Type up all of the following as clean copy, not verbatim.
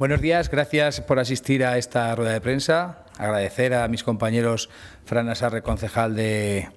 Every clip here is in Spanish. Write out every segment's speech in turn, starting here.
Buenos días, gracias por asistir a esta rueda de prensa. Agradecer a mis compañeros Fran Asarre, concejal de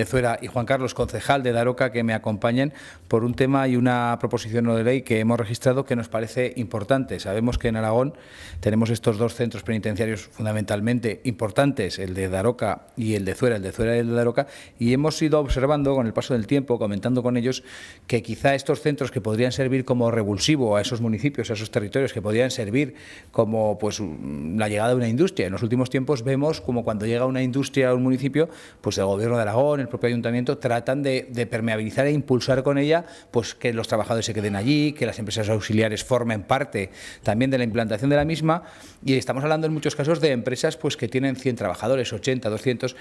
Zuera, y Juan Carlos, concejal de Daroca, que me acompañen por un tema y una proposición no de ley que hemos registrado que nos parece importante. Sabemos que en Aragón tenemos estos dos centros penitenciarios fundamentalmente importantes, el de Daroca y el de Zuera y el de Daroca, y hemos ido observando con el paso del tiempo, comentando con ellos, que quizá estos centros que podrían servir como revulsivo a esos municipios, a esos territorios, que podrían servir como pues la llegada de una industria. En los últimos tiempos vemos como cuando llega una industria a un municipio, pues el Gobierno de Aragón, el propio Ayuntamiento, tratan de permeabilizar e impulsar con ella pues que los trabajadores se queden allí, que las empresas auxiliares formen parte también de la implantación de la misma, y estamos hablando en muchos casos de empresas pues que tienen 100 trabajadores, 80, 200.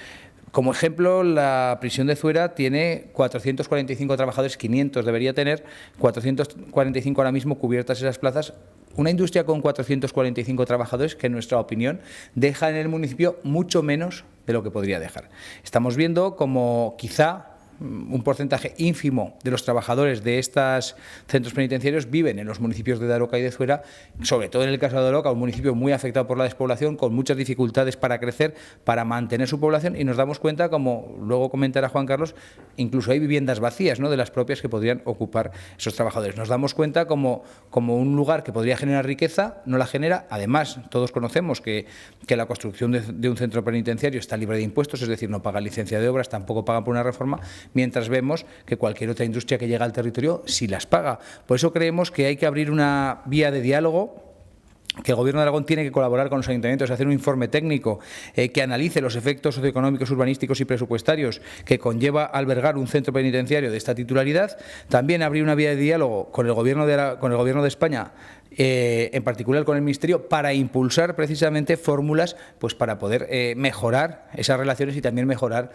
Como ejemplo, la prisión de Zuera tiene 445 trabajadores, 500 debería tener, 445 ahora mismo cubiertas esas plazas. Una industria con 445 trabajadores que, en nuestra opinión, deja en el municipio mucho menos de lo que podría dejar. Estamos viendo como quizá un porcentaje ínfimo de los trabajadores de estos centros penitenciarios viven en los municipios de Daroca y de Zuera, sobre todo en el caso de Daroca, un municipio muy afectado por la despoblación, con muchas dificultades para crecer, para mantener su población, y nos damos cuenta, como luego comentará Juan Carlos, incluso hay viviendas vacías, ¿no?, de las propias que podrían ocupar esos trabajadores. Nos damos cuenta como un lugar que podría generar riqueza, no la genera. Además, todos conocemos que la construcción de un centro penitenciario está libre de impuestos, es decir, no pagan licencia de obras, tampoco pagan por una reforma, mientras vemos que cualquier otra industria que llega al territorio sí las paga. Por eso creemos que hay que abrir una vía de diálogo, que el Gobierno de Aragón tiene que colaborar con los ayuntamientos, hacer un informe técnico que analice los efectos socioeconómicos, urbanísticos y presupuestarios que conlleva albergar un centro penitenciario de esta titularidad. También abrir una vía de diálogo con el Gobierno de España, en particular con el Ministerio, para impulsar precisamente fórmulas pues para poder mejorar esas relaciones y también mejorar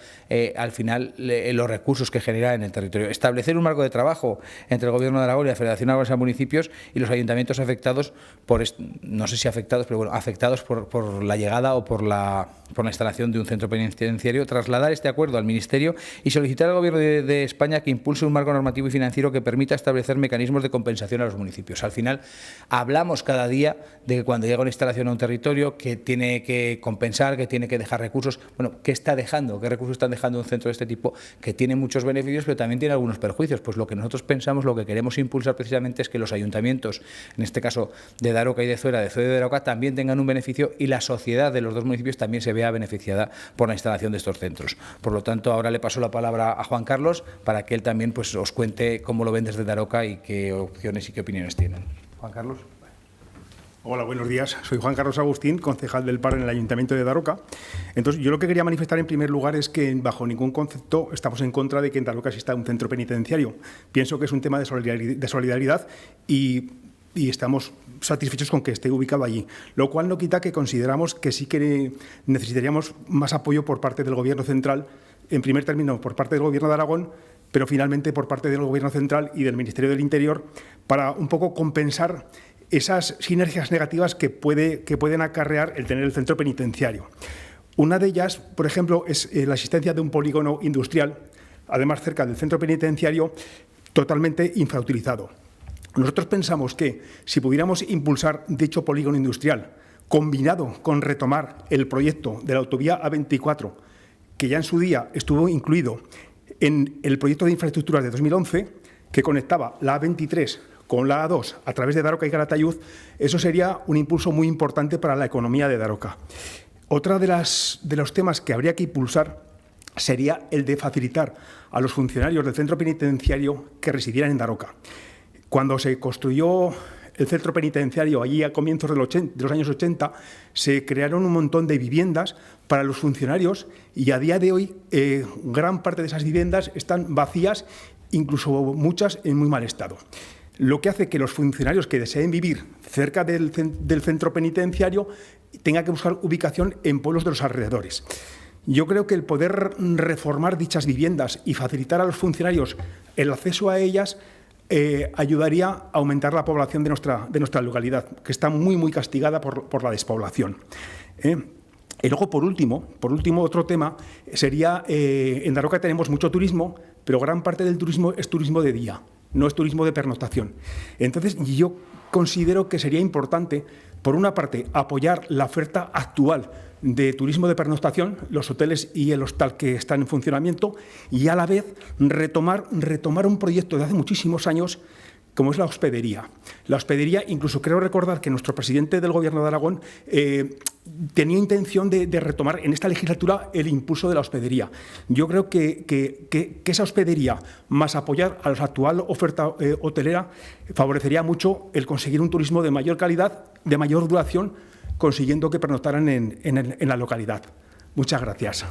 al final los recursos que genera en el territorio. Establecer un marco de trabajo entre el Gobierno de Aragón y la Federación Aragonesa de Municipios y los ayuntamientos afectados por, no sé si afectados, pero bueno, afectados por la llegada o por la instalación de un centro penitenciario, trasladar este acuerdo al Ministerio y solicitar al Gobierno de España que impulse un marco normativo y financiero que permita establecer mecanismos de compensación a los municipios. Al final, hablamos cada día de que cuando llega una instalación a un territorio que tiene que compensar, que tiene que dejar recursos. Bueno, ¿qué está dejando? ¿Qué recursos están dejando un centro de este tipo que tiene muchos beneficios pero también tiene algunos perjuicios? Pues lo que nosotros pensamos, lo que queremos impulsar precisamente es que los ayuntamientos, en este caso de Daroca y de Zuera y de Daroca, también tengan un beneficio y la sociedad de los dos municipios también se vea beneficiada por la instalación de estos centros. Por lo tanto, ahora le paso la palabra a Juan Carlos para que él también pues os cuente cómo lo ven desde Daroca y qué opciones y qué opiniones tienen. Juan Carlos. Hola, buenos días. Soy Juan Carlos Agustín, concejal del PAR en el Ayuntamiento de Daroca. Entonces, yo lo que quería manifestar en primer lugar es que bajo ningún concepto estamos en contra de que en Daroca exista un centro penitenciario. Pienso que es un tema de solidaridad y estamos satisfechos con que esté ubicado allí, lo cual no quita que consideramos que sí que necesitaríamos más apoyo por parte del Gobierno central, en primer término por parte del Gobierno de Aragón, pero finalmente por parte del Gobierno central y del Ministerio del Interior, para un poco compensar esas sinergias negativas que pueden acarrear el tener el centro penitenciario. Una de ellas, por ejemplo, es la existencia de un polígono industrial, además cerca del centro penitenciario, totalmente infrautilizado. Nosotros pensamos que si pudiéramos impulsar dicho polígono industrial, combinado con retomar el proyecto de la autovía A24, que ya en su día estuvo incluido en el proyecto de infraestructuras de 2011, que conectaba la A23 con la A2 a través de Daroca y Calatayud, eso sería un impulso muy importante para la economía de Daroca. Otra de los temas que habría que impulsar sería el de facilitar a los funcionarios del centro penitenciario que residieran en Daroca. Cuando se construyó el centro penitenciario allí a comienzos de los años 80, se crearon un montón de viviendas para los funcionarios y a día de hoy gran parte de esas viviendas están vacías, incluso muchas en muy mal estado. Lo que hace que los funcionarios que deseen vivir cerca del centro penitenciario tengan que buscar ubicación en pueblos de los alrededores. Yo creo que el poder reformar dichas viviendas y facilitar a los funcionarios el acceso a ellas ayudaría a aumentar la población de nuestra localidad, que está muy castigada por la despoblación. Y luego, por último, otro tema sería, en Daroca tenemos mucho turismo, pero gran parte del turismo es turismo de día. no es turismo de pernoctación. Entonces, yo considero que sería importante, por una parte, apoyar la oferta actual de turismo de pernoctación, los hoteles y el hostal que están en funcionamiento, y a la vez retomar un proyecto de hace muchísimos años como es la hospedería. La hospedería, incluso creo recordar que nuestro presidente del Gobierno de Aragón tenía intención de retomar en esta legislatura el impulso de la hospedería. Yo creo que esa hospedería, más apoyar a la actual oferta hotelera, favorecería mucho el conseguir un turismo de mayor calidad, de mayor duración, consiguiendo que pernoctaran en la localidad. Muchas gracias.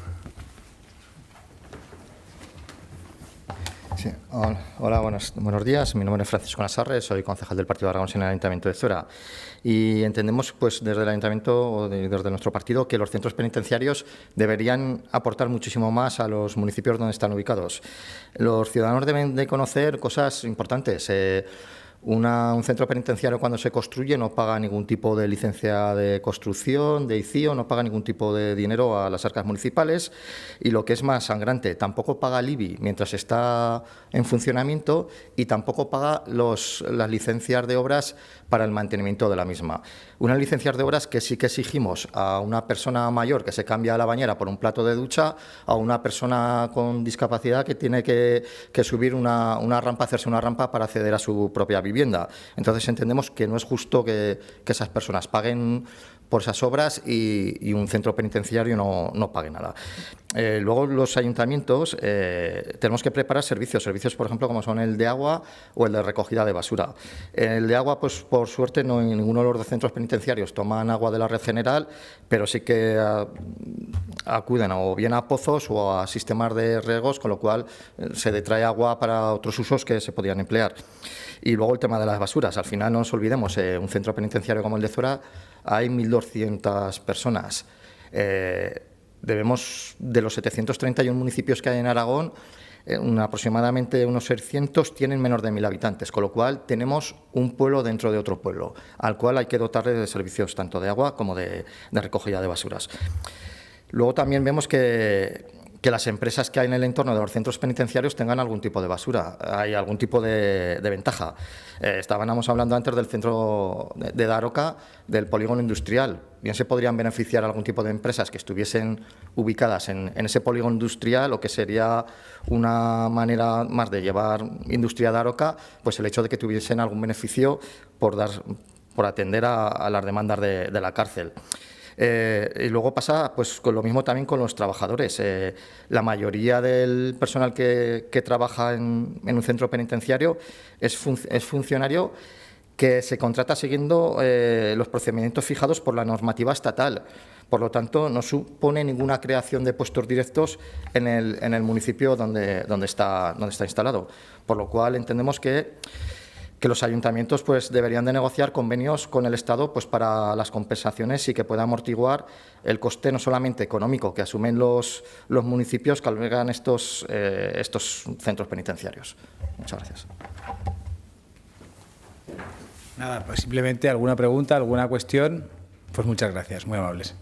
Sí. Hola, buenos días. Mi nombre es Francisco Nasarre, soy concejal del Partido de Aragón en el Ayuntamiento de Zuera. Y entendemos, pues, desde el Ayuntamiento o desde nuestro partido, que los centros penitenciarios deberían aportar muchísimo más a los municipios donde están ubicados. Los ciudadanos deben de conocer cosas importantes. Un centro penitenciario, cuando se construye, no paga ningún tipo de licencia de construcción, de ICIO, no paga ningún tipo de dinero a las arcas municipales, y lo que es más sangrante, tampoco paga el IBI mientras está en funcionamiento, y tampoco paga las licencias de obras para el mantenimiento de la misma. Unas licencias de obras que sí que exigimos a una persona mayor que se cambia la bañera por un plato de ducha, a una persona con discapacidad que tiene que subir una rampa, hacerse una rampa para acceder a su propia vivienda. Entonces entendemos que no es justo que esas personas paguen por esas obras y un centro penitenciario no pague nada. Luego, los ayuntamientos tenemos que preparar servicios, por ejemplo, como son el de agua o el de recogida de basura. El de agua, pues por suerte, no en ninguno de los centros penitenciarios toman agua de la red general, pero sí que acuden o bien a pozos o a sistemas de riegos, con lo cual se detrae agua para otros usos que se podían emplear. Y luego el tema de las basuras. Al final, no nos olvidemos, un centro penitenciario como el de Zuera hay 1.200 personas. Debemos, de los 731 municipios que hay en Aragón, aproximadamente unos 600 tienen menos de 1.000 habitantes, con lo cual tenemos un pueblo dentro de otro pueblo, al cual hay que dotarle de servicios tanto de agua como de recogida de basuras. Luego también vemos que las empresas que hay en el entorno de los centros penitenciarios tengan algún tipo de basura, hay algún tipo de ventaja. Estábamos hablando antes del centro de Daroca, del polígono industrial. Bien se podrían beneficiar algún tipo de empresas que estuviesen ubicadas en ese polígono industrial, o que sería una manera más de llevar industria a Daroca, pues el hecho de que tuviesen algún beneficio por atender a las demandas de la cárcel. Y luego pasa, pues, con lo mismo también con los trabajadores. La mayoría del personal que trabaja en un centro penitenciario es funcionario que se contrata siguiendo los procedimientos fijados por la normativa estatal. Por lo tanto, no supone ninguna creación de puestos directos en el municipio donde está instalado. Por lo cual, entendemos que los ayuntamientos, pues, deberían de negociar convenios con el Estado, pues, para las compensaciones y que pueda amortiguar el coste no solamente económico que asumen los municipios que albergan estos centros penitenciarios. Muchas gracias. Nada, pues simplemente alguna pregunta, alguna cuestión. Pues muchas gracias, muy amables.